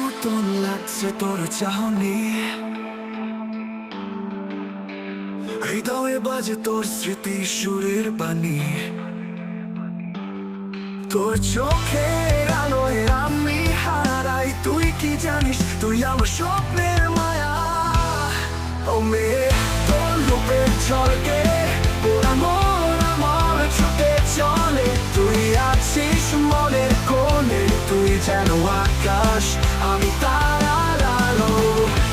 নতুন লাগছে তোর চাহনি, হৃদয়ে বাজে তোর স্মৃতি সুরের বাণী। তোর চোখের আলোয় আমি হারাই, তুই কি জানিস তুই আমার স্বপ্নের মায়া। ও মেয়ে তোর রূপের ঝলকে পুরা মন আমার ছুটে চলে, তুই আছিস মনের কোণে, তুই যেন আকাশ আমি তারার আলো।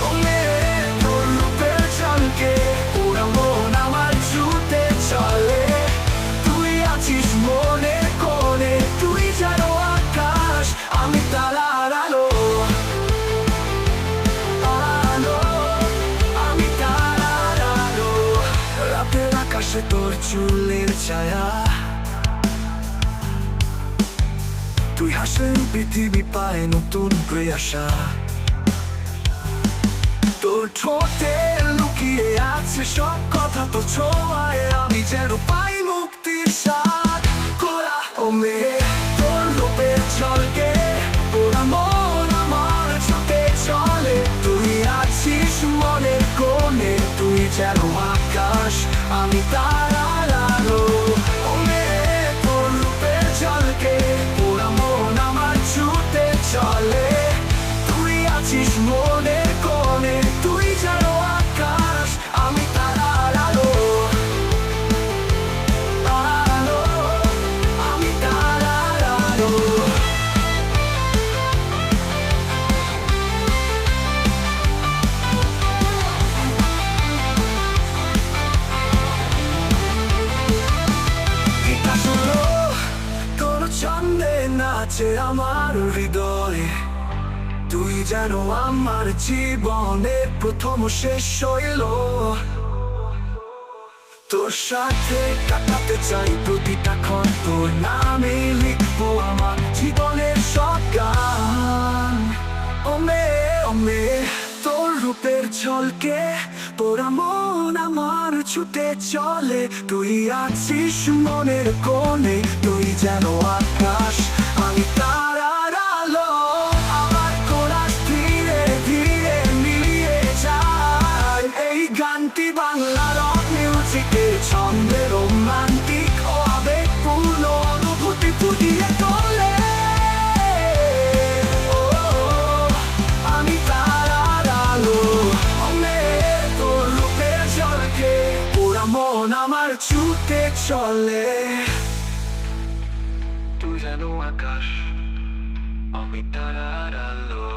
ও মেয়ে তোর রূপের ঝলকে পুরা মন আমার ছুটে চলে, তুই আছিস মনের কোণে, তুই যেন আকাশ আমি তারার আলো। আমি তারার আলো, রাতের আকাশে তোর চুলের ছায়া, তুই হাসলেন পৃথিবী পায় নতুন প্রয়াসা। তোর ঠোঁটে লুকিয়ে আছে সব কথা, তো ছোঁয়ায় আমি যেন পাই মুক্তির স্বাদ। কোরা ও মেয়ে তোর রূপের ঝলকে পুরা মন আমার ছুটে চলে, তুই আছিস মনের কোণে, তুই যেন আকাশ আমি তারার আলো। ও মেয়ে তোর রূপের ঝলকে পুরা মন আমার ছুটে চলে, তুই আছিস মনের কোণে, তুই যেন আকাশ আমি তারার আলো। আমি তারার আলো। গীতা শুনো তোর ছন্দে নাচে আমার হৃদয়ে, তুই যেন আমার জীবনের প্রথম ও শেষ হইল। তোর সাথে কাটাতে চাই প্রতিটা ক্ষণ, তোর নামে লিখবো আমার জীবনের সব গান। ও মেয়ে তোর রূপের ঝলকে পোড়া মন আমার ছুটে চলে, তুই আছিস মনের কোণে, তুই যেন আকাশ আমি তারার আলো। আমার কোরাস ধীরে ধীরে মিলিয়ে যায়, এই গানটি বাংলা রক মিউজিকের ছন্দে রোমান্টিক ও আবেগপূর্ণ অনুভূতি ফুটিয়ে তোলে। আমি তারার আলো, ও মেয়ে তোর রূপের ঝলকে পুরা মন আমার ছুটে চলে, তুই যেন আকাশ আমি তারার আলো।